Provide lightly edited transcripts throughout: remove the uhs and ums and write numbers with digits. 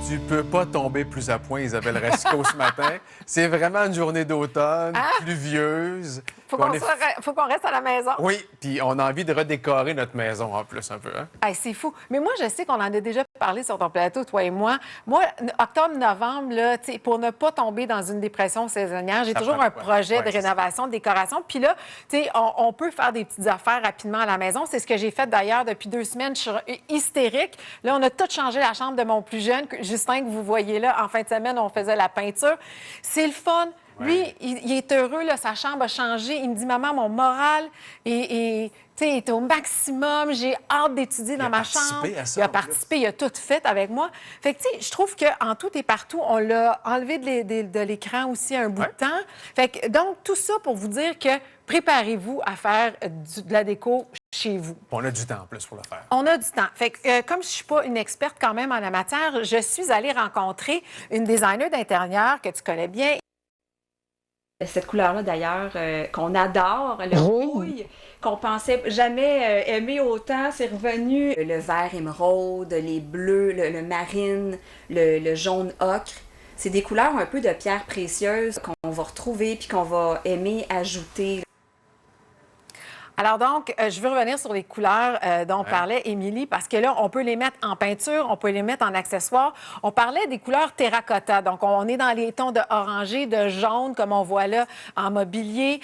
Tu peux pas tomber plus à point, Isabelle Racicot, ce matin. C'est vraiment une journée d'automne, pluvieuse. Faut qu'on reste à la maison. Oui, puis on a envie de redécorer notre maison en plus un peu. Hein? Hey, c'est fou. Mais moi, je sais qu'on en a déjà parlé sur ton plateau, toi et moi. Moi, octobre-novembre, là, pour ne pas tomber dans une dépression saisonnière, j'ai toujours un projet de rénovation, de décoration. Puis là, on peut faire des petites affaires rapidement à la maison. C'est ce que j'ai fait d'ailleurs depuis 2 semaines. Je suis hystérique. Là, on a tout changé la chambre de mon plus jeune, Justin, que vous voyez là. En fin de semaine, on faisait la peinture. C'est le fun. Lui, il est heureux, là, sa chambre a changé. Il me dit, maman, mon moral est au maximum. J'ai hâte d'étudier dans ma chambre. Il a participé, il a tout fait avec moi. Fait que, je trouve qu'en tout et partout, on l'a enlevé de l'écran aussi un bout de temps. Fait que, donc, tout ça pour vous dire que préparez-vous à faire de la déco chez vous. On a du temps en plus pour le faire. On a du temps. Fait que, comme je ne suis pas une experte quand même en la matière, je suis allée rencontrer une designer d'intérieur que tu connais bien. Cette couleur-là, d'ailleurs, qu'on adore, le rouille, qu'on pensait jamais aimer autant, c'est revenu. Le vert émeraude, les bleus, le marine, le jaune ocre. C'est des couleurs un peu de pierres précieuses qu'on va retrouver puis qu'on va aimer ajouter. Alors donc, je veux revenir sur les couleurs dont parlait Émilie, parce que là, on peut les mettre en peinture, on peut les mettre en accessoires. On parlait des couleurs terracotta, donc on est dans les tons de orangé, de jaune, comme on voit là en mobilier.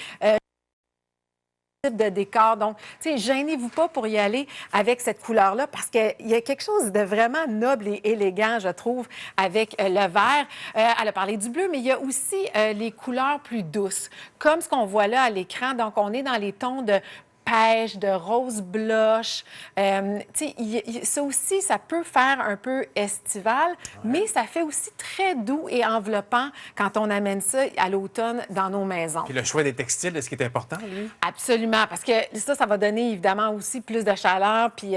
De décor. Donc, gênez-vous pas pour y aller avec cette couleur-là parce qu'il y a quelque chose de vraiment noble et élégant, je trouve, avec le vert. Elle a parlé du bleu, mais il y a aussi les couleurs plus douces, comme ce qu'on voit là à l'écran. Donc, on est dans les tons de pêche, de rose blush. Ça aussi, ça peut faire un peu estival, mais ça fait aussi très doux et enveloppant quand on amène ça à l'automne dans nos maisons. Puis le choix des textiles, est-ce qui est important, lui? Absolument, parce que ça va donner évidemment aussi plus de chaleur puis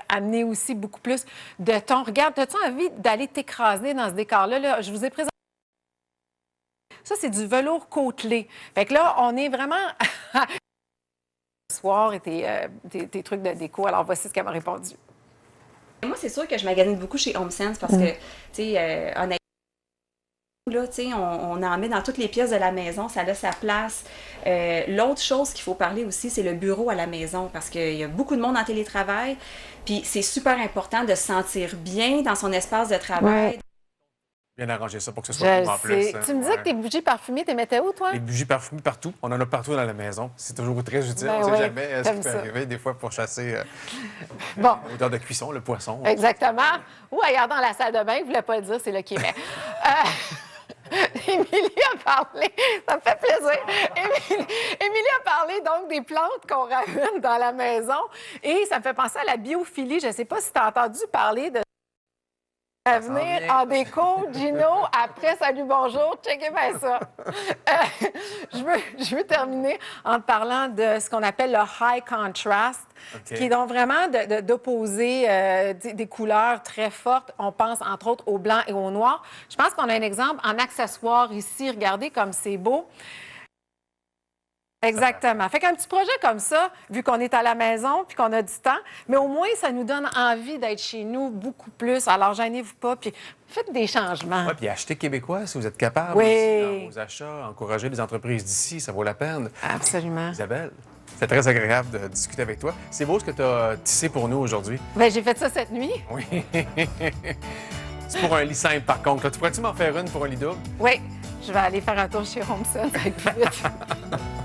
amener aussi beaucoup plus de ton. Regarde, as-tu envie d'aller t'écraser dans ce décor-là? Là, je vous ai présenté. Ça, c'est du velours côtelé. Fait que là, on est vraiment... soir et tes trucs de déco. Alors, voici ce qu'elle m'a répondu. Moi, c'est sûr que je magasine beaucoup chez HomeSense parce que, honnêtement, là, on en met dans toutes les pièces de la maison, ça a sa place. L'autre chose qu'il faut parler aussi, c'est le bureau à la maison parce qu'il y a beaucoup de monde en télétravail. Puis c'est super important de se sentir bien dans son espace de travail. Bien arranger ça pour que ce soit plus en plus. Tu me disais que tes bougies parfumées, tu les mettais où, toi? Les bougies parfumées partout. On en a partout dans la maison. C'est toujours très utile. On ne sait jamais ce qui peut arriver, des fois, pour chasser l'odeur de cuisson, le poisson. Exactement. Ou ailleurs dans la salle de bain, je ne voulais pas le dire, c'est là qu'il met. Émilie a parlé, ça me fait plaisir. Émilie a parlé donc des plantes qu'on ramène dans la maison et ça me fait penser à la biophilie. Je ne sais pas si tu as entendu parler de à venir en déco, Gino, après Salut, bonjour, checkez bien ça. Je veux terminer en te parlant de ce qu'on appelle le high contrast, qui est donc vraiment d'opposer des couleurs très fortes. On pense entre autres au blanc et au noir. Je pense qu'on a un exemple en accessoire ici. Regardez comme c'est beau. Exactement. Fait qu'un petit projet comme ça, vu qu'on est à la maison puis qu'on a du temps, mais au moins, ça nous donne envie d'être chez nous beaucoup plus. Alors, gênez-vous pas, puis faites des changements. Oui, puis achetez québécois si vous êtes capable. Oui. Aussi, dans vos achats, encouragez les entreprises d'ici, ça vaut la peine. Absolument. Isabelle, c'est très agréable de discuter avec toi. C'est beau ce que tu as tissé pour nous aujourd'hui. Bien, j'ai fait ça cette nuit. Oui. C'est pour un lit simple, par contre. Là, tu pourrais-tu m'en faire une pour un lit double? Oui. Je vais aller faire un tour chez HomeSense avec vous.